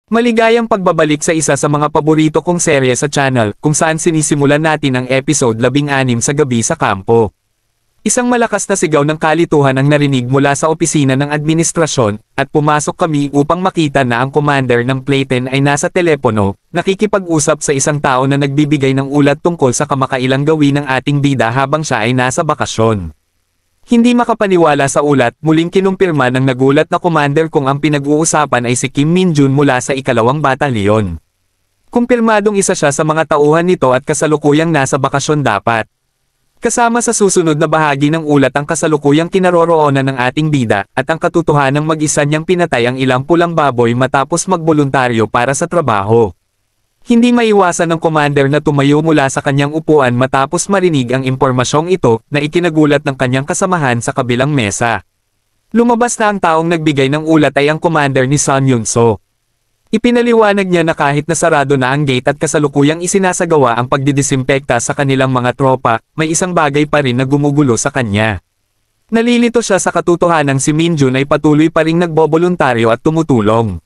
Maligayang pagbabalik sa isa sa mga paborito kong serye sa channel, kung saan sinisimulan natin ang episode 16 sa gabi sa kampo. Isang malakas na sigaw ng kalituhan ang narinig mula sa opisina ng administrasyon, at pumasok kami upang makita na ang commander ng Playten ay nasa telepono, nakikipag-usap sa isang tao na nagbibigay ng ulat tungkol sa kamakailang gawin ng ating bida habang siya ay nasa bakasyon. Hindi makapaniwala sa ulat, muling kinumpirma ng nagulat na commander kung ang pinag-uusapan ay si Kim Min-jun mula sa 2nd Batalyon. Kumpirmadong isa siya sa mga tauhan nito at kasalukuyang nasa bakasyon dapat. Kasama sa susunod na bahagi ng ulat ang kasalukuyang kinaroroonan ng ating bida, at ang katotohanang mag-isa niyang pinatay ang ilang pulang baboy matapos magboluntaryo para sa trabaho. Hindi maiwasan ng commander na tumayo mula sa kanyang upuan matapos marinig ang impormasyong ito, na ikinagulat ng kanyang kasamahan sa kabilang mesa. Lumabas na ang taong nagbigay ng ulat ay ang commander ni Sun Yun-so. Ipinaliwanag niya na kahit nasarado na ang gate at kasalukuyang isinasagawa ang pagdidisinpekta sa kanilang mga tropa, may isang bagay pa rin na gumugulo sa kanya. Nalilito siya sa katotohanang si Min-jun ay patuloy pa ring nagboboluntaryo at tumutulong.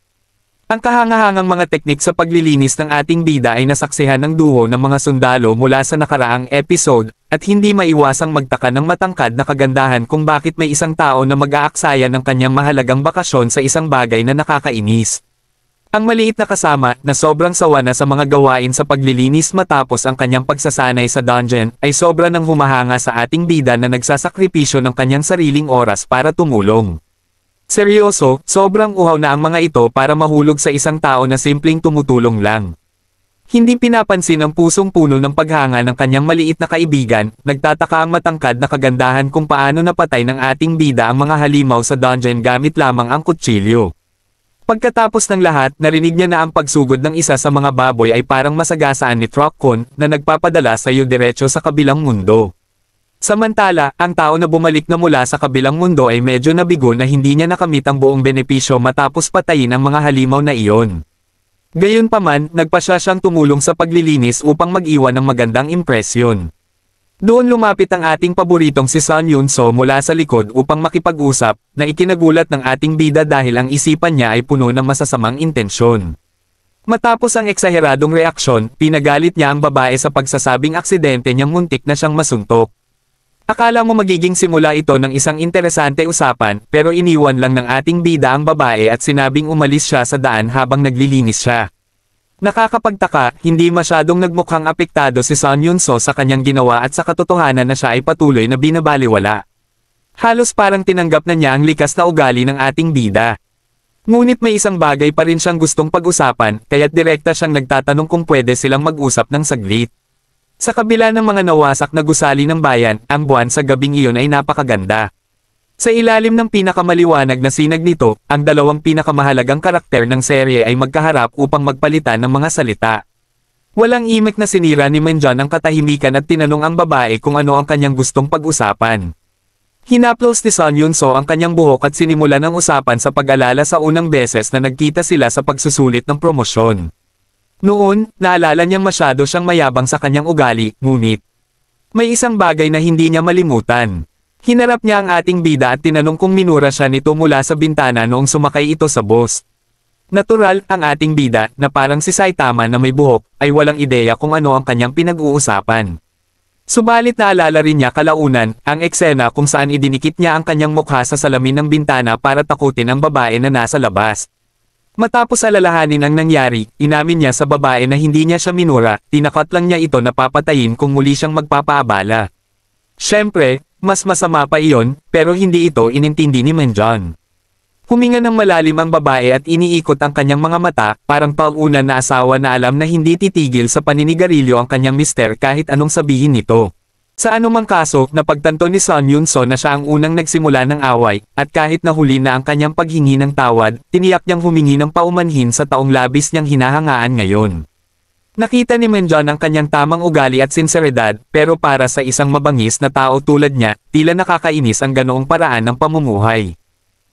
Ang kahangahangang mga teknik sa paglilinis ng ating bida ay nasaksihan ng duo ng mga sundalo mula sa nakaraang episode, at hindi maiwasang magtaka ng matangkad na kagandahan kung bakit may isang tao na mag-aaksaya ng kanyang mahalagang bakasyon sa isang bagay na nakakainis. Ang maliit na kasama, na sobrang sawa na sa mga gawain sa paglilinis matapos ang kanyang pagsasanay sa dungeon, ay sobra nang humahanga sa ating bida na nagsasakripisyo ng kanyang sariling oras para tumulong. Seryoso, sobrang uhaw na ang mga ito para mahulog sa isang tao na simpleng tumutulong lang. Hindi pinapansin ang pusong puno ng paghanga ng kanyang maliit na kaibigan, nagtataka ang matangkad na kagandahan kung paano napatay ng ating bida ang mga halimaw sa dungeon gamit lamang ang kutsilyo. Pagkatapos ng lahat, narinig niya na ang pagsugod ng isa sa mga baboy ay parang masagasaan ni Trokkon, na nagpapadala sa iyo diretso sa kabilang mundo. Samantala, ang tao na bumalik na mula sa kabilang mundo ay medyo nabigo na hindi niya nakamit ang buong benepisyo matapos patayin ang mga halimaw na iyon. Gayunpaman, nagpasya siyang tumulong sa paglilinis upang mag-iwan ng magandang impresyon. Doon lumapit ang ating paboritong si Sun Yun-so mula sa likod upang makipag-usap, na ikinagulat ng ating bida dahil ang isipan niya ay puno ng masasamang intensyon. Matapos ang eksaheradong reaksyon, pinagalit niya ang babae sa pagsasabing aksidente niyang muntik na siyang masuntok. Akala mo magiging simula ito ng isang interesante usapan, pero iniwan lang ng ating bida ang babae at sinabing umalis siya sa daan habang naglilinis siya. Nakakapagtaka, hindi masyadong nagmukhang apektado si Sun Yun-so sa kanyang ginawa at sa katotohanan na siya ay patuloy na binabaliwala. Halos parang tinanggap na niya ang likas na ugali ng ating bida. Ngunit may isang bagay pa rin siyang gustong pag-usapan, kaya't direkta siyang nagtatanong kung pwede silang mag-usap ng saglit. Sa kabila ng mga nawasak na gusali ng bayan, ang buwan sa gabing iyon ay napakaganda. Sa ilalim ng pinakamaliwanag na sinag nito, ang dalawang pinakamahalagang karakter ng serye ay magkaharap upang magpalitan ng mga salita. Walang imik na sinira ni Min-jun ang katahimikan at tinanong ang babae kung ano ang kanyang gustong pag-usapan. Hinaplos ni Sun Yun-so ang kanyang buhok at sinimulan ang usapan sa pag-alala sa unang beses na nagkita sila sa pagsusulit ng promosyon. Noon, naalala niyang masyado siyang mayabang sa kanyang ugali, ngunit may isang bagay na hindi niya malimutan. Hinarap niya ang ating bida at tinanong kung minura siya nito mula sa bintana noong sumakay ito sa bus. Natural, ang ating bida, na parang si Saitama na may buhok, ay walang ideya kung ano ang kanyang pinag-uusapan. Subalit naalala rin niya kalaunan, ang eksena kung saan idinikit niya ang kanyang mukha sa salamin ng bintana para takutin ang babae na nasa labas. Matapos alalahanin ang nangyari, inamin niya sa babae na hindi niya siya minura, tinakot lang niya ito na papatayin kung muli siyang magpapaabala. Siyempre, mas masama pa iyon, pero hindi ito inintindi ni Min-jun. Huminga ng malalim ang babae at iniikot ang kanyang mga mata, parang paunan na asawa na alam na hindi titigil sa paninigarilyo ang kanyang mister kahit anong sabihin nito. Sa anumang kaso, napagtanto ni Sun Yun-so na siya ang unang nagsimula ng away, at kahit nahuli na ang kanyang paghingi ng tawad, tiniyak niyang humingi ng paumanhin sa taong labis niyang hinahangaan ngayon. Nakita ni Min-jun ang kanyang tamang ugali at sinseridad, pero para sa isang mabangis na tao tulad niya, tila nakakainis ang ganoong paraan ng pamumuhay.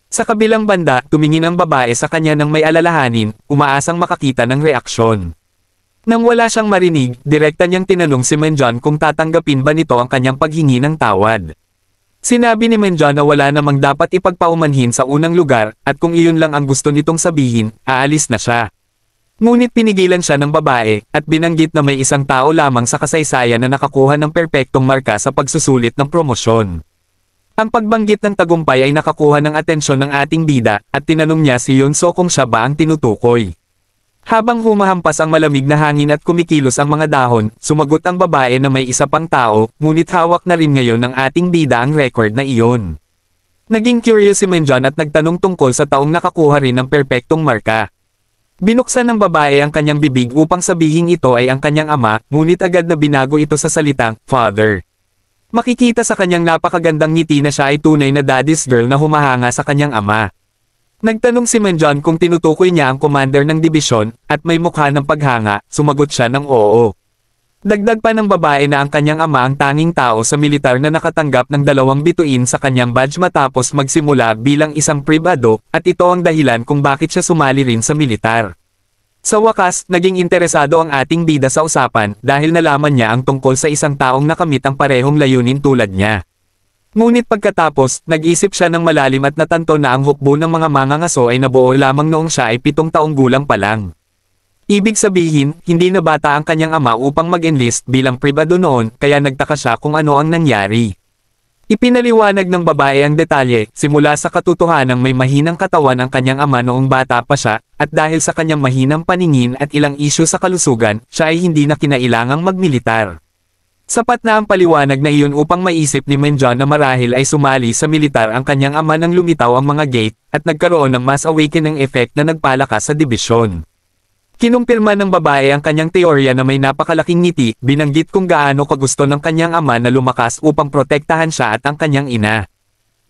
Sa kabilang banda, tumingin ang babae sa kanya ng may alalahanin, umaasang makakita ng reaksyon. Nang wala siyang marinig, direkta niyang tinanong si Min-jun kung tatanggapin ba nito ang kanyang paghingi ng tawad. Sinabi ni Min-jun na wala namang dapat ipagpaumanhin sa unang lugar, at kung iyon lang ang gusto nitong sabihin, aalis na siya. Ngunit pinigilan siya ng babae, at binanggit na may isang tao lamang sa kasaysayan na nakakuha ng perpektong marka sa pagsusulit ng promosyon. Ang pagbanggit ng tagumpay ay nakakuha ng atensyon ng ating bida, at tinanong niya si Yunso kung siya ba ang tinutukoy. Habang humahampas ang malamig na hangin at kumikilos ang mga dahon, sumagot ang babae na may isa pang tao, ngunit hawak na rin ngayon ng ating bida ang record na iyon. Naging curious si Menjon at nagtanong tungkol sa taong nakakuha rin ng perpektong marka. Binuksan ng babae ang kanyang bibig upang sabihing ito ay ang kanyang ama, ngunit agad na binago ito sa salitang, father. Makikita sa kanyang napakagandang ngiti na siya ay tunay na daddy's girl na humahanga sa kanyang ama. Nagtanong si Menjon kung tinutukoy niya ang commander ng dibisyon, at may mukha ng paghanga, sumagot siya ng oo. Dagdag pa ng babae na ang kanyang ama ang tanging tao sa militar na nakatanggap ng 2 bituin sa kanyang badge matapos magsimula bilang isang pribado, at ito ang dahilan kung bakit siya sumali rin sa militar. Sa wakas, naging interesado ang ating bida sa usapan dahil nalaman niya ang tungkol sa isang taong nakamit ang parehong layunin tulad niya. Ngunit pagkatapos, nag-isip siya ng malalim at natanto na ang hukbo ng mga mangangaso ay nabuo lamang noong siya ay 7 taong gulang pa lang. Ibig sabihin, hindi na bata ang kanyang ama upang mag-enlist bilang pribado noon, kaya nagtaka siya kung ano ang nangyari. Ipinaliwanag ng babae ang detalye, simula sa katotohanang may mahinang katawan ang kanyang ama noong bata pa siya, at dahil sa kanyang mahinang paningin at ilang isyu sa kalusugan, siya ay hindi na kinailangang magmilitar. Sapat na ang paliwanag na iyon upang maisip ni Menjon na marahil ay sumali sa militar ang kanyang ama nang lumitaw ang mga gate, at nagkaroon ng mass awakening effect na nagpalakas sa dibisyon. Kinumpirma ng babae ang kanyang teorya na may napakalaking ngiti, binanggit kung gaano kagusto ng kanyang ama na lumakas upang protektahan siya at ang kanyang ina.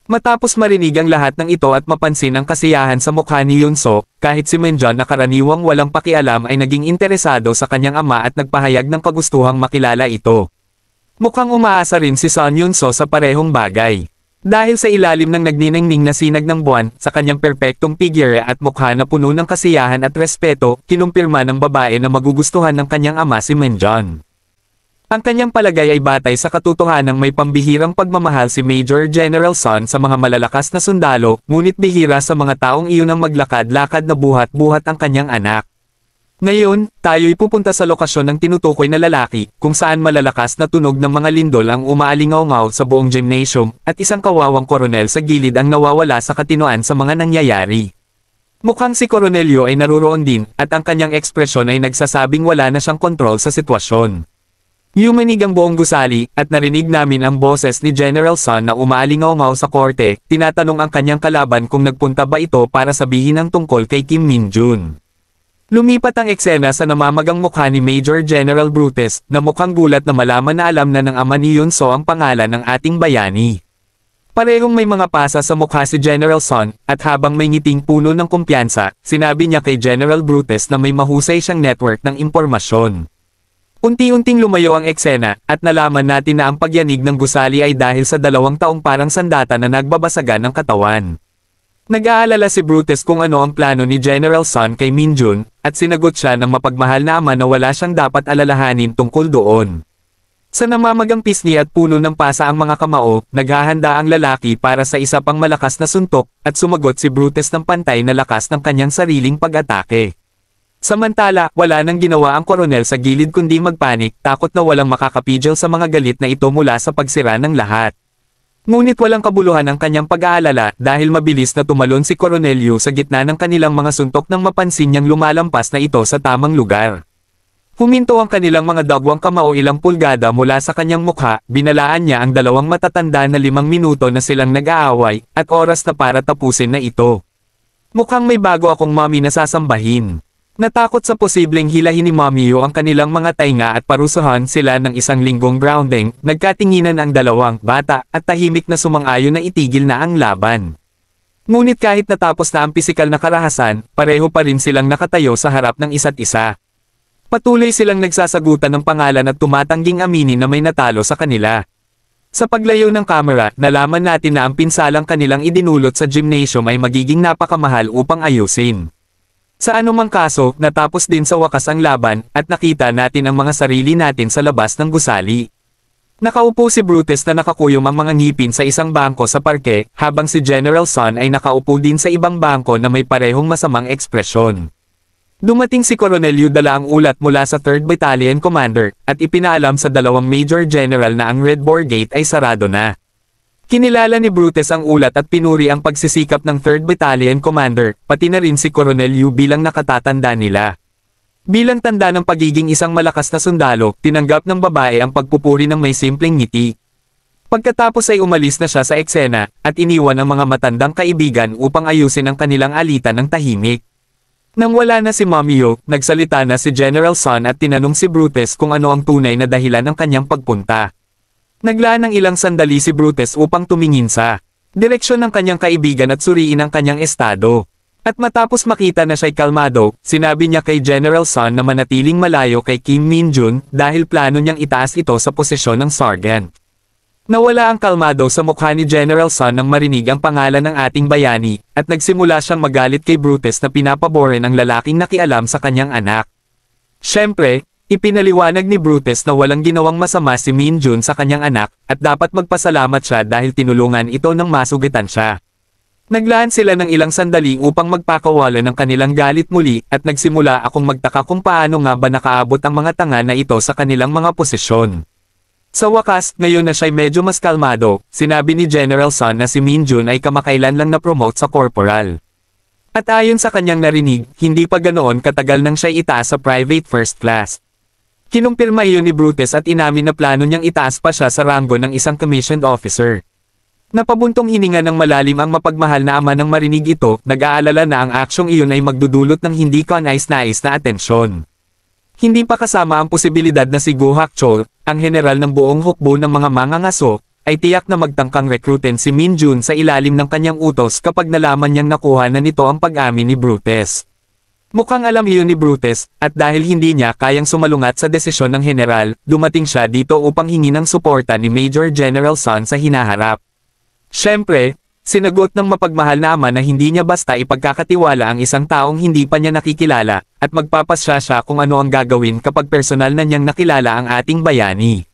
Matapos marinig ang lahat ng ito at mapansin ang kasiyahan sa mukha ni Yunso, kahit si Menjon na karaniwang walang pakialam ay naging interesado sa kanyang ama at nagpahayag ng kagustuhang makilala ito. Mukhang umaasa rin si Son Yunso sa parehong bagay. Dahil sa ilalim ng nagniningning na sinag ng buwan, sa kanyang perpektong figure at mukha na puno ng kasiyahan at respeto, kinumpirma ng babae na magugustuhan ng kanyang ama si Menjon. Ang kanyang palagay ay batay sa katotohanang may pambihirang pagmamahal si Major General Son sa mga malalakas na sundalo, ngunit bihira sa mga taong iyon ang maglakad-lakad na buhat-buhat ang kanyang anak. Ngayon, tayo'y pupunta sa lokasyon ng tinutukoy na lalaki, kung saan malalakas na tunog ng mga lindol ang umaalingaw-ngaw sa buong gymnasium, at isang kawawang koronel sa gilid ang nawawala sa katinoan sa mga nangyayari. Mukhang si Coronelio ay naruroon din, at ang kanyang ekspresyon ay nagsasabing wala na siyang kontrol sa sitwasyon. Yumanig ang buong gusali, at narinig namin ang boses ni General Son na umaalingaw-ngaw sa korte, tinatanong ang kanyang kalaban kung nagpunta ba ito para sabihin ang tungkol kay Kim Min-jun. Lumipat ang eksena sa namamagang mukha ni Major General Brutus, na mukhang gulat na malaman na alam na ng ama ni Yunso ang pangalan ng ating bayani. Parehong may mga pasa sa mukha si General Son, at habang may ngiting puno ng kumpiyansa, sinabi niya kay General Brutus na may mahusay siyang network ng impormasyon. Unti-unting lumayo ang eksena, at nalaman natin na ang pagyanig ng gusali ay dahil sa 2 taong parang sandata na nagbabasagan ng katawan. Nag-aalala si Brutus kung ano ang plano ni General Son kay Min-jun, at sinagot siya ng mapagmahal na ama na wala siyang dapat alalahanin tungkol doon. Sa namamagang pisngi at puno ng pasa ang mga kamao, naghahanda ang lalaki para sa isa pang malakas na suntok, at sumagot si Brutus ng pantay na lakas ng kanyang sariling pag-atake. Samantala, wala nang ginawa ang koronel sa gilid kundi magpanik, takot na walang makakapigil sa mga galit na ito mula sa pagsira ng lahat. Ngunit walang kabuluhan ang kanyang pag-aalala dahil mabilis na tumalon si Coronelio sa gitna ng kanilang mga suntok nang mapansin niyang lumalampas na ito sa tamang lugar. Huminto ang kanilang mga dagwang kamao ilang pulgada mula sa kanyang mukha, binalaan niya ang 2 matatanda na 5 minuto na silang nag-aaway, at oras na para tapusin na ito. Mukhang may bago akong mommy na sasambahin. Natakot sa posibleng hilahin ni Mommy ang kanilang mga tainga at parusahan sila ng 1 linggong grounding, nagkatinginan ang 2 bata at tahimik na sumang-ayon na itigil na ang laban. Ngunit kahit natapos na ang pisikal na karahasan, pareho pa rin silang nakatayo sa harap ng isa't isa. Patuloy silang nagsasagutan ng pangalan at tumatangging aminin na may natalo sa kanila. Sa paglayo ng kamera, nalaman natin na ang pinsalang kanilang idinulot sa gymnasium ay magiging napakamahal upang ayusin. Sa anumang kaso, natapos din sa wakas ang laban, at nakita natin ang mga sarili natin sa labas ng gusali. Nakaupo si Brutus na nakakuyom ang mga ngipin sa isang bangko sa parke, habang si General Son ay nakaupo din sa ibang bangko na may parehong masamang ekspresyon. Dumating si Coronel Yu dala ang ulat mula sa 3rd Battalion Commander, at ipinaalam sa dalawang Major General na ang Red Boar Gate ay sarado na. Kinilala ni Brutus ang ulat at pinuri ang pagsisikap ng 3rd Battalion Commander, pati na rin si Coronel Yu bilang nakatatanda nila. Bilang tanda ng pagiging isang malakas na sundalo, tinanggap ng babae ang pagpupuri ng may simpleng ngiti. Pagkatapos ay umalis na siya sa eksena, at iniwan ang mga matandang kaibigan upang ayusin ang kanilang alitan ng tahimik. Nang wala na si Mommy Yo, nagsalita na si General Sun at tinanong si Brutus kung ano ang tunay na dahilan ng kanyang pagpunta. Naglaan ng ilang sandali si Brutus upang tumingin sa direksyon ng kanyang kaibigan at suriin ang kanyang estado. At matapos makita na siya'y kalmado, sinabi niya kay General Sun na manatiling malayo kay Kim Min-jun dahil plano niyang itaas ito sa posisyon ng Sergeant. Nawala ang kalmado sa mukha ni General Sun nang marinig ang pangalan ng ating bayani, at nagsimula siyang magalit kay Brutus na pinapaborin ang lalaking nakialam sa kanyang anak. Siyempre, ipinaliwanag ni Brutus na walang ginawang masama si Min-jun sa kanyang anak, at dapat magpasalamat siya dahil tinulungan ito nang masugitan siya. Naglaan sila ng ilang sandali upang magpakawala ng kanilang galit muli, at nagsimula akong magtaka kung paano nga ba nakaabot ang mga tanga na ito sa kanilang mga posisyon. Sa wakas, ngayon na siya'y medyo mas kalmado, sinabi ni General Sun na si Min-jun ay kamakailan lang na-promote sa corporal. At ayon sa kanyang narinig, hindi pa ganoon katagal nang siya'y itaas sa private first class. Kinumpirma iyon ni Brutus at inamin na plano niyang itaas pa siya sa ranggo ng isang commissioned officer. Napabuntong hininga ng malalim ang mapagmahal na ama nang marinig ito, nag-aalala na ang aksyong iyon ay magdudulot ng hindi kanais-nais na atensyon. Hindi pa kasama ang posibilidad na si Go Hakchol, ang general ng buong hukbo ng mga mangangaso, ay tiyak na magtangkang rekrutin si Min-jun sa ilalim ng kanyang utos kapag nalaman niyang nakuha na nito ang pag-amin ni Brutus. Mukhang alam iyon ni Brutus, at dahil hindi niya kayang sumalungat sa desisyon ng general, dumating siya dito upang hingi ng suporta ni Major General Sun sa hinaharap. Siyempre, sinagot ng mapagmahal na ama na hindi niya basta ipagkakatiwala ang isang taong hindi pa niya nakikilala, at magpapasya siya kung ano ang gagawin kapag personal na niyang nakilala ang ating bayani.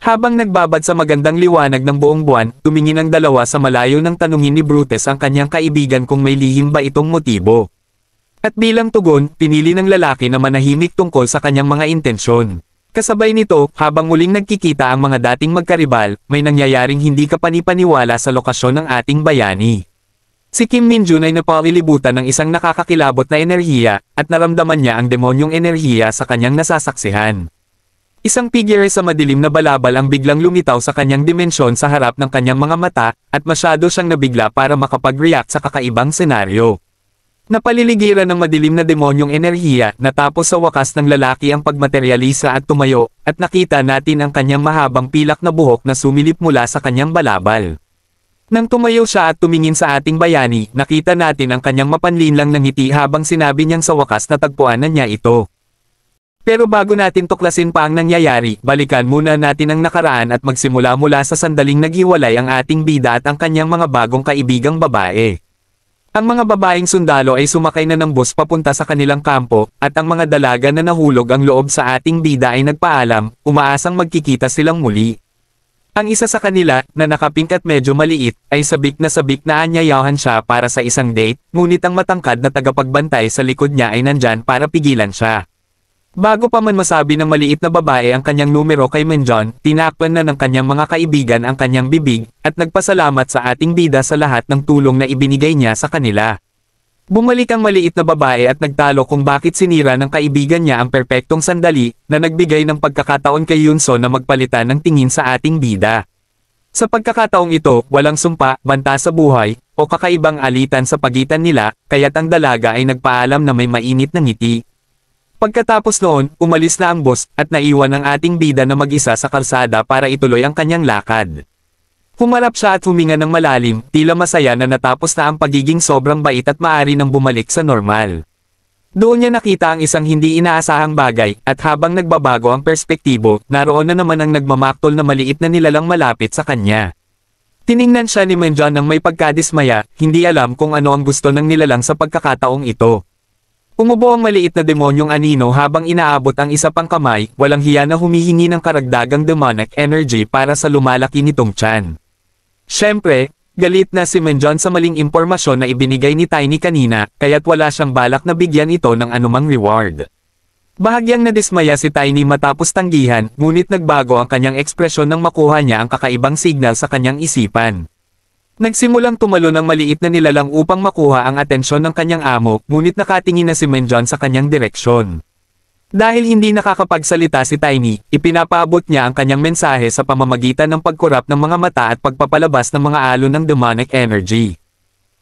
Habang nagbabad sa magandang liwanag ng buong buwan, tumingin ang dalawa sa malayo nang tanungin ni Brutus ang kanyang kaibigan kung may lihim ba itong motibo. At bilang tugon, pinili ng lalaki na manahimik tungkol sa kanyang mga intensyon. Kasabay nito, habang muling nagkikita ang mga dating magkaribal, may nangyayaring hindi kapanipaniwala sa lokasyon ng ating bayani. Si Kim Min-jun ay napalilibutan ng isang nakakakilabot na enerhiya, at naramdaman niya ang demonyong enerhiya sa kanyang nasasaksihan. Isang figure sa madilim na balabal ang biglang lumitaw sa kanyang dimensyon sa harap ng kanyang mga mata, at masyado siyang nabigla para makapag-react sa kakaibang senaryo. Napaliligiran ng madilim na demonyong enerhiya, natapos sa wakas ng lalaki ang pagmaterialisa at tumayo, at nakita natin ang kanyang mahabang pilak na buhok na sumilip mula sa kanyang balabal. Nang tumayo siya at tumingin sa ating bayani, nakita natin ang kanyang mapanlinlang na ngiti habang sinabi niyang sa wakas na tagpuan na niya ito. Pero bago natin tuklasin pa ang nangyayari, balikan muna natin ang nakaraan at magsimula mula sa sandaling naghiwalay ang ating bida at ang kanyang mga bagong kaibigang babae. Ang mga babaeng sundalo ay sumakay na ng bus papunta sa kanilang kampo, at ang mga dalaga na nahulog ang loob sa ating bida ay nagpaalam, umaasang magkikita silang muli. Ang isa sa kanila, na nakapink at medyo maliit, ay sabik na anyayahan siya para sa isang date, ngunit ang matangkad na tagapagbantay sa likod niya ay nandyan para pigilan siya. Bago pa man masabi ng maliit na babae ang kanyang numero kay Min-jun, tinakpan na ng kanyang mga kaibigan ang kanyang bibig, at nagpasalamat sa ating bida sa lahat ng tulong na ibinigay niya sa kanila. Bumalik ang maliit na babae at nagtalo kung bakit sinira ng kaibigan niya ang perpektong sandali, na nagbigay ng pagkakataon kay Yunso na magpalitan ng tingin sa ating bida. Sa pagkakataong ito, walang sumpa, banta sa buhay, o kakaibang alitan sa pagitan nila, kaya't ang dalaga ay nagpaalam na may mainit na ngiti. Pagkatapos noon, umalis na ang boss, at naiwan ang ating bida na mag-isa sa kalsada para ituloy ang kanyang lakad. Humarap siya at huminga ng malalim, tila masaya na natapos na ang pagiging sobrang bait at maaari nang bumalik sa normal. Doon niya nakita ang isang hindi inaasahang bagay, at habang nagbabago ang perspektibo, naroon na naman ang nagmamaktol na maliit na nilalang malapit sa kanya. Tiningnan siya ni Min-jun ng may pagkadismaya, hindi alam kung ano ang gusto ng nilalang sa pagkakataong ito. Umubo ang maliit na demonyong anino habang inaabot ang isa pang kamay, walang hiya na humihingi ng karagdagang demonic energy para sa lumalaki nitong tiyan. Siyempre, Galit na si Menjon sa maling impormasyon na ibinigay ni Tiny kanina, kaya't wala siyang balak na bigyan ito ng anumang reward. Bahagyang nadismaya si Tiny matapos tanggihan, ngunit nagbago ang kanyang ekspresyon nang makuha niya ang kakaibang signal sa kanyang isipan. Nagsimulang tumalo ng maliit na nilalang upang makuha ang atensyon ng kanyang amo, ngunit nakatingin na si Menjon sa kanyang direksyon. Dahil hindi nakakapagsalita si Tiny, ipinapaabot niya ang kanyang mensahe sa pamamagitan ng pagkurap ng mga mata at pagpapalabas ng mga alon ng demonic energy.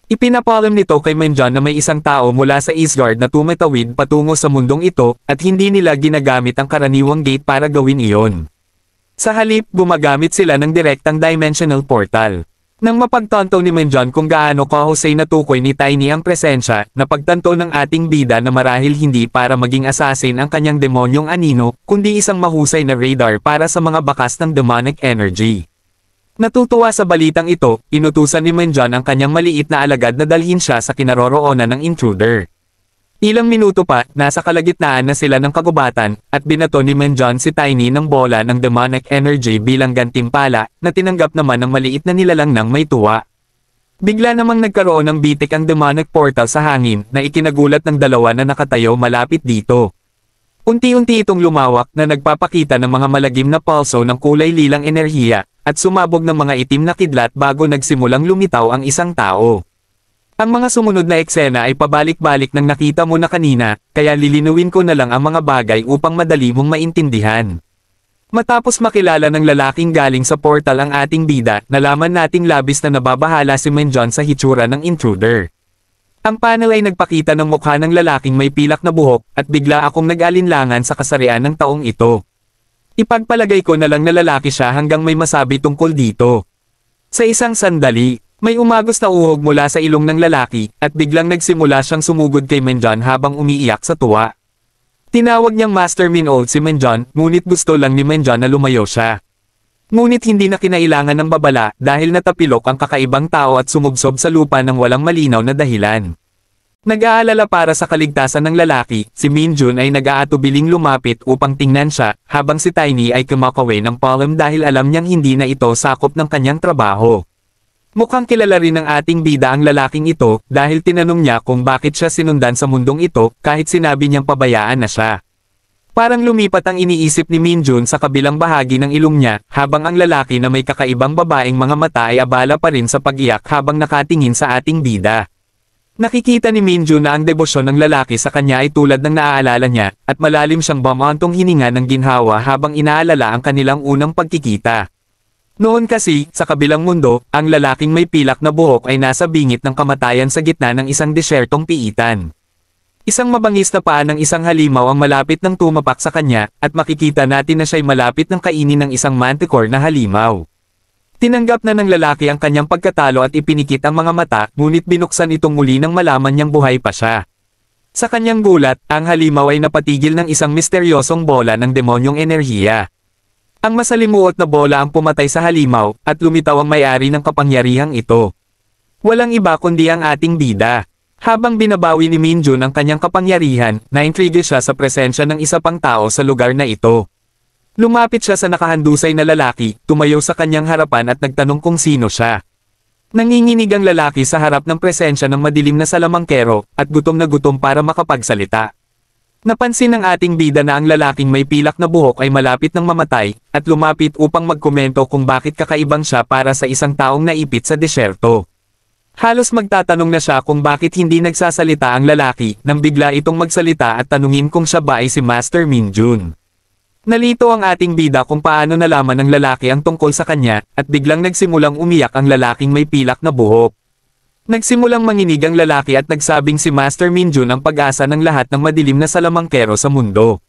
Ipinapalam nito kay Menjon na may isang tao mula sa Isgard na tumatawid patungo sa mundong ito, at hindi nila ginagamit ang karaniwang gate para gawin iyon. Sa halip, gumagamit sila ng direktang dimensional portal. Nang mapagtanto ni Menjon kung gaano kahusay na tukoy ni Tiny ang presensya, napagtanto ng ating bida na marahil hindi para maging assassin ang kanyang demonyong anino, kundi isang mahusay na radar para sa mga bakas ng demonic energy. Natutuwa sa balitang ito, inutusan ni Menjon ang kanyang maliit na alagad na dalhin siya sa kinaroroonan ng intruder. Ilang minuto pa, nasa kalagitnaan na sila ng kagubatan, at binato ni Menjon si Tiny ng bola ng demonic energy bilang gantimpala, na tinanggap naman ng maliit na nilalang ng may tuwa. Bigla namang nagkaroon ng bitik ang demonic portal sa hangin, na ikinagulat ng dalawa na nakatayo malapit dito. Unti-unti itong lumawak na nagpapakita ng mga malagim na pulso ng kulay lilang enerhiya, at sumabog ng mga itim na kidlat bago nagsimulang lumitaw ang isang tao. Ang mga sumunod na eksena ay pabalik-balik ng nakita mo na kanina, kaya lilinuwin ko na lang ang mga bagay upang madali mong maintindihan. Matapos makilala ng lalaking galing sa portal ang ating bida, nalaman nating labis na nababahala si Menjon sa hitsura ng intruder. Ang panel ay nagpakita ng mukha ng lalaking may pilak na buhok, at bigla akong nag-alinlangan sa kasarian ng taong ito. Ipagpalagay ko na lang na lalaki siya hanggang may masabi tungkol dito. Sa isang sandali, may umagos na uhog mula sa ilong ng lalaki, at biglang nagsimula siyang sumugod kay Menjon habang umiiyak sa tuwa. Tinawag niyang Master Minold si Menjon, ngunit gusto lang ni Menjon na lumayo siya. Ngunit hindi na kinailangan ng babala dahil natapilok ang kakaibang tao at sumubsob sa lupa ng walang malinaw na dahilan. Nag-aalala para sa kaligtasan ng lalaki, si Minjun ay nag-aatubiling lumapit upang tingnan siya, habang si Tiny ay kumakaway ng palm dahil alam niyang hindi na ito sakop ng kanyang trabaho. Mukhang kilala rin ng ating bida ang lalaking ito, dahil tinanong niya kung bakit siya sinundan sa mundong ito, kahit sinabi niyang pabayaan na siya. Parang lumipat ang iniisip ni Minjun sa kabilang bahagi ng ilong niya, habang ang lalaki na may kakaibang babaeng mga mata ay abala pa rin sa pag-iyak habang nakatingin sa ating bida. Nakikita ni Minjun na ang debosyon ng lalaki sa kanya ay tulad ng naaalala niya, at malalim siyang bumantong hininga ng ginhawa habang inaalala ang kanilang unang pagkikita. Noon kasi, sa kabilang mundo, ang lalaking may pilak na buhok ay nasa bingit ng kamatayan sa gitna ng isang desyertong piitan. Isang mabangis na paa ng isang halimaw ang malapit ng tumapak sa kanya, at makikita natin na siya'y malapit ng kainin ng isang manticore na halimaw. Tinanggap na ng lalaki ang kanyang pagkatalo at ipinikit ang mga mata, ngunit binuksan itong muli nang malaman niyang buhay pa siya. Sa kanyang gulat, ang halimaw ay napatigil ng isang misteryosong bola ng demonyong enerhiya. Ang masalimuot na bola ang pumatay sa halimaw, at lumitaw ang may-ari ng kapangyarihang ito. Walang iba kundi ang ating bida. Habang binabawi ni Minjun ang kanyang kapangyarihan, na-intrigue siya sa presensya ng isa pang tao sa lugar na ito. Lumapit siya sa nakahandusay na lalaki, tumayo sa kanyang harapan at nagtanong kung sino siya. Nanginginig ang lalaki sa harap ng presensya ng madilim na salamangkero, at gutom na gutom para makapagsalita. Napansin ng ating bida na ang lalaking may pilak na buhok ay malapit ng mamatay, at lumapit upang magkomento kung bakit kakaibang siya para sa isang taong naipit sa desyerto. Halos magtatanong na siya kung bakit hindi nagsasalita ang lalaki, nang bigla itong magsalita at tanungin kung siya ba ay si Master Minjun. Nalito ang ating bida kung paano nalaman ng lalaki ang tungkol sa kanya, at biglang nagsimulang umiyak ang lalaking may pilak na buhok. Nagsimulang manginig ang lalaki at nagsabing si Master Minjun ang pag-asa ng lahat ng madilim na salamangkero sa mundo.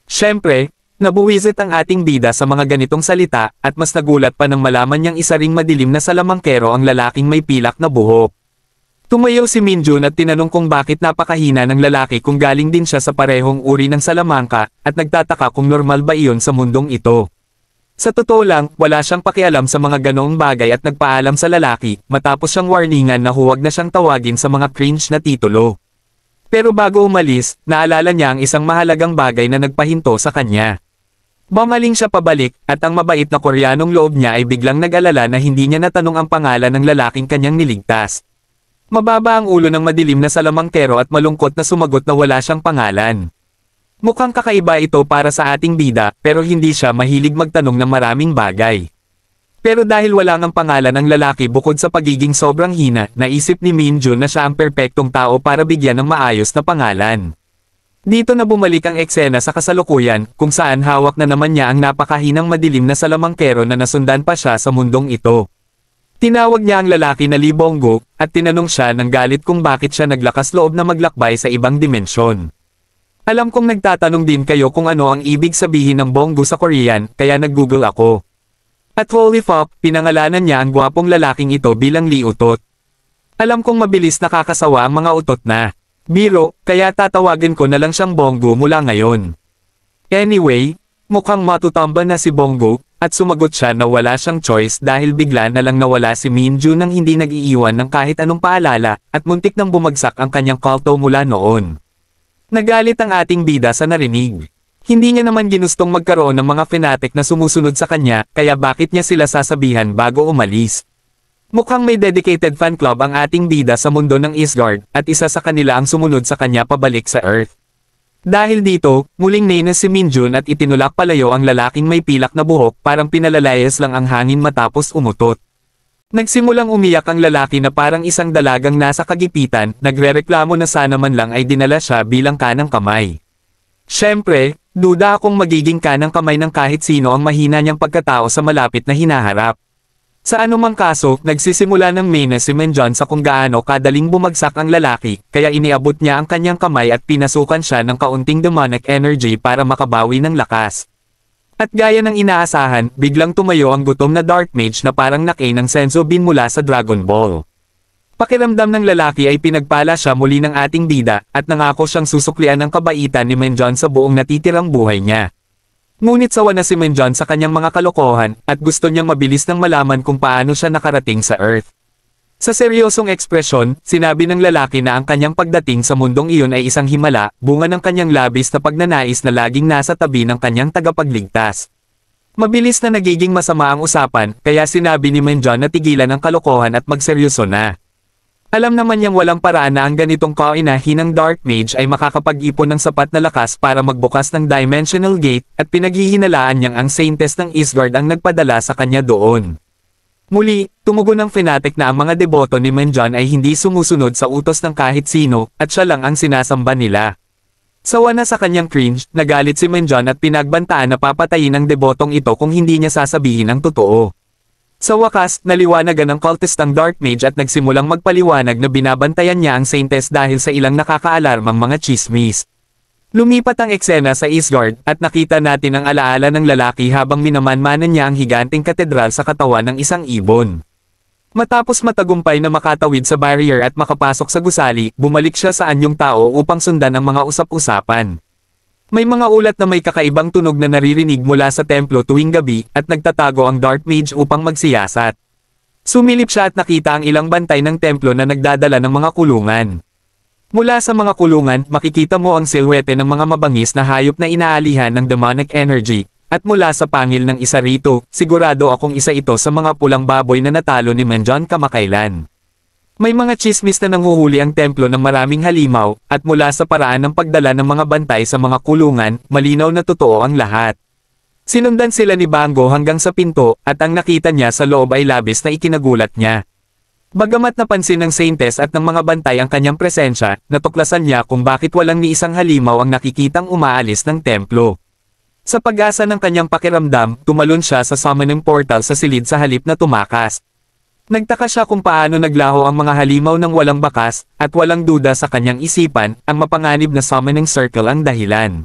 Siyempre, nabuwisit ang ating bida sa mga ganitong salita, at mas nagulat pa nang malaman niyang isa ring madilim na salamangkero ang lalaking may pilak na buhok. Tumayo si Minjun at tinanong kung bakit napakahina ng lalaki kung galing din siya sa parehong uri ng salamangka, at nagtataka kung normal ba iyon sa mundong ito. Sa totoo lang, wala siyang pakialam sa mga ganoong bagay at nagpaalam sa lalaki, matapos siyang warningan na huwag na siyang tawagin sa mga cringe na titulo. Pero bago umalis, naalala niya ang isang mahalagang bagay na nagpahinto sa kanya. Bumaling siya pabalik, at ang mabait na Koreanong loob niya ay biglang nag-alala na hindi niya natanong ang pangalan ng lalaking kanyang niligtas. Mababa ang ulo ng madilim na salamangkero at malungkot na sumagot na wala siyang pangalan. Mukhang kakaiba ito para sa ating bida, pero hindi siya mahilig magtanong ng maraming bagay. Pero dahil wala ngang pangalan ang lalaki bukod sa pagiging sobrang hina, naisip ni Minjun na siya ang perpektong tao para bigyan ng maayos na pangalan. Dito na bumalik ang eksena sa kasalukuyan, kung saan hawak na naman niya ang napakahinang madilim na salamangkero na nasundan pa siya sa mundong ito. Tinawag niya ang lalaki na Lee Bonggo, at tinanong siya ng galit kung bakit siya naglakas loob na maglakbay sa ibang dimensyon. Alam kong nagtatanong din kayo kung ano ang ibig sabihin ng Bonggo sa Korean, kaya nag-google ako. At holy fuck, pinangalanan niya ang gwapong lalaking ito bilang Lee Utot. Alam kong mabilis nakakasawa ang mga utot na biro, kaya tatawagin ko na lang siyang Bonggo mula ngayon. Anyway, mukhang matutamba na si Bonggo, at sumagot siya na wala siyang choice dahil bigla na lang nawala si Minjun nang hindi nag-iiwan ng kahit anong paalala, at muntik nang bumagsak ang kanyang kalto mula noon. Nagalit ang ating bida sa narinig. Hindi niya naman ginustong magkaroon ng mga fanatic na sumusunod sa kanya, kaya bakit niya sila sasabihan bago umalis? Mukhang may dedicated fan club ang ating bida sa mundo ng Isgard, at isa sa kanila ang sumunod sa kanya pabalik sa Earth. Dahil dito, muling nainis si Minjun at itinulak palayo ang lalaking may pilak na buhok, parang pinalalayas lang ang hangin matapos umutot. Nagsimulang umiyak ang lalaki na parang isang dalagang nasa kagipitan, nagrereklamo na sana man lang ay dinala siya bilang kanang kamay. Siyempre, duda akong magiging kanang kamay ng kahit sino ang mahina niyang pagkatao sa malapit na hinaharap. Sa anumang kaso, nagsisimula ng menace si Minjun sa kung gaano kadaling bumagsak ang lalaki, kaya iniabot niya ang kanyang kamay at pinasukan siya ng kaunting demonic energy para makabawi ng lakas. At gaya ng inaasahan, biglang tumayo ang gutom na Dark Mage na parang nakay ng Senzu Bean mula sa Dragon Ball. Pakiramdam ng lalaki ay pinagpala siya muli ng ating bida, at nangako siyang susuklian ang kabaitan ni Minjun sa buong natitirang buhay niya. Ngunit sawa na si Minjun sa kanyang mga kalokohan, at gusto niyang mabilis nang malaman kung paano siya nakarating sa Earth. Sa seryosong ekspresyon, sinabi ng lalaki na ang kanyang pagdating sa mundong iyon ay isang himala, bunga ng kanyang labis na pagnanais na laging nasa tabi ng kanyang tagapagligtas. Mabilis na nagiging masama ang usapan, kaya sinabi ni Minjun na tigilan ang kalokohan at magseryoso na. Alam naman niyang walang paraan na ang ganitong kainahinang Dark Mage ay makakapag-ipon ng sapat na lakas para magbukas ng Dimensional Gate, at pinaghihinalaan niyang ang Saintess ng Isgard ang nagpadala sa kanya doon. Muli, tumugon ng fanatic na ang mga deboto ni Minjun ay hindi sumusunod sa utos ng kahit sino, at siya lang ang sinasamba nila. Sawa na sa kanyang cringe, nagalit si Minjun at pinagbantaan na papatayin ang debotong ito kung hindi niya sasabihin ang totoo. Sa wakas, naliwanagan ng cultistang Dark Mage at nagsimulang magpaliwanag na binabantayan niya ang Saintess dahil sa ilang nakakaalarmang mga chismis. Lumipat ang eksena sa Isgard, at nakita natin ang alaala ng lalaki habang minamanmanan niya ang higanting katedral sa katawan ng isang ibon. Matapos matagumpay na makatawid sa barrier at makapasok sa gusali, bumalik siya sa anyong tao upang sundan ang mga usap-usapan. May mga ulat na may kakaibang tunog na naririnig mula sa templo tuwing gabi, at nagtatago ang Dark Mage upang magsiyasat. Sumilip siya at nakita ang ilang bantay ng templo na nagdadala ng mga kulungan. Mula sa mga kulungan, makikita mo ang silhwete ng mga mabangis na hayop na inaalihan ng demonic energy, at mula sa pangil ng isa rito, sigurado akong isa ito sa mga pulang baboy na natalo ni Minjun kamakailan. May mga chismis na nanghuhuli ang templo ng maraming halimaw, at mula sa paraan ng pagdala ng mga bantay sa mga kulungan, malinaw na totoo ang lahat. Sinundan sila ni Bonggo hanggang sa pinto, at ang nakita niya sa loob ay labis na ikinagulat niya. Bagamat napansin ng Saintess at ng mga bantay ang kanyang presensya, natuklasan niya kung bakit walang ni isang halimaw ang nakikitang umaalis ng templo. Sa pag-asa ng kanyang pakiramdam, tumalon siya sa summoning portal sa silid sa halip na tumakas. Nagtaka siya kung paano naglaho ang mga halimaw ng walang bakas, at walang duda sa kanyang isipan, ang mapanganib na summoning circle ang dahilan.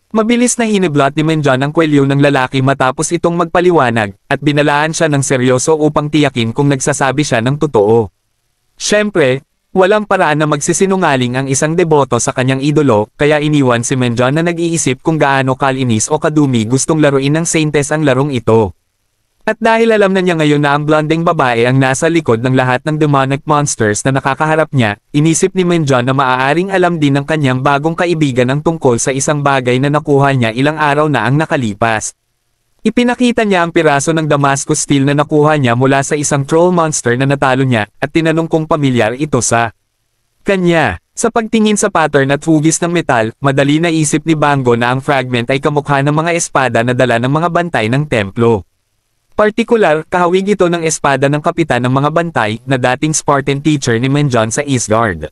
Mabilis na hiniblot ni Minjun ang kwelyo ng lalaki matapos itong magpaliwanag, at binalaan siya ng seryoso upang tiyakin kung nagsasabi siya ng totoo. Siyempre, walang paraan na magsisinungaling ang isang deboto sa kanyang idolo, kaya iniwan si Minjun na nag-iisip kung gaano kalinis o kadumi gustong laruin ng Saintess ang larong ito. At dahil alam na niya ngayon na ang blondeng babae ang nasa likod ng lahat ng demonic monsters na nakakaharap niya, inisip ni Menjon na maaaring alam din ng kanyang bagong kaibigan ang tungkol sa isang bagay na nakuha niya ilang araw na ang nakalipas. Ipinakita niya ang piraso ng Damascus steel na nakuha niya mula sa isang troll monster na natalo niya, at tinanong kung pamilyar ito sa kanya. Sa pagtingin sa pattern at hugis ng metal, madali na isip ni Bango na ang fragment ay kamukha ng mga espada na dala ng mga bantay ng templo. Partikular, kahawig ito ng espada ng kapitan ng mga bantay, na dating Spartan teacher ni Menjon sa Isgard.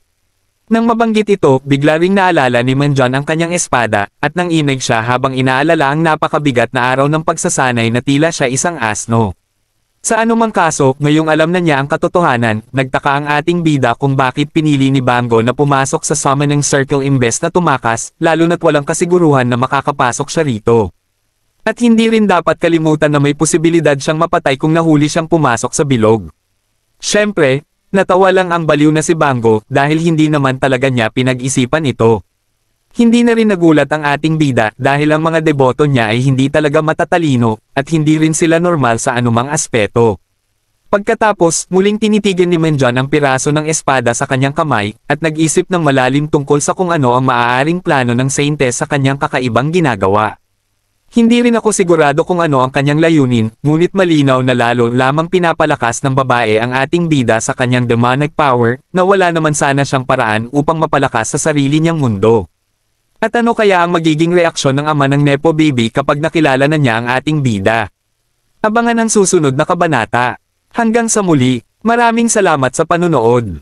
Nang mabanggit ito, bigla ring naalala ni Menjon ang kanyang espada, at nang inig siya habang inaalala ang napakabigat na araw ng pagsasanay na tila siya isang asno. Sa anumang kaso, ngayong alam na niya ang katotohanan, nagtaka ang ating bida kung bakit pinili ni Bango na pumasok sa summoning circle imbes na tumakas, lalo na't walang kasiguruhan na makakapasok siya rito. At hindi rin dapat kalimutan na may posibilidad siyang mapatay kung nahuli siyang pumasok sa bilog. Siyempre, natawa lang ang baliw na si Bango dahil hindi naman talaga niya pinag-isipan ito. Hindi na rin nagulat ang ating bida dahil ang mga deboto niya ay hindi talaga matatalino at hindi rin sila normal sa anumang aspeto. Pagkatapos, muling tinitigan ni Menjon ang piraso ng espada sa kanyang kamay at nag-isip ng malalim tungkol sa kung ano ang maaaring plano ng Saintes sa kanyang kakaibang ginagawa. Hindi rin ako sigurado kung ano ang kanyang layunin, ngunit malinaw na lalo lamang pinapalakas ng babae ang ating bida sa kanyang demonic power, na wala naman sana siyang paraan upang mapalakas sa sarili niyang mundo. At ano kaya ang magiging reaksyon ng ama ng Nepo Baby kapag nakilala na niya ang ating bida? Abangan ang susunod na kabanata. Hanggang sa muli, maraming salamat sa panunood.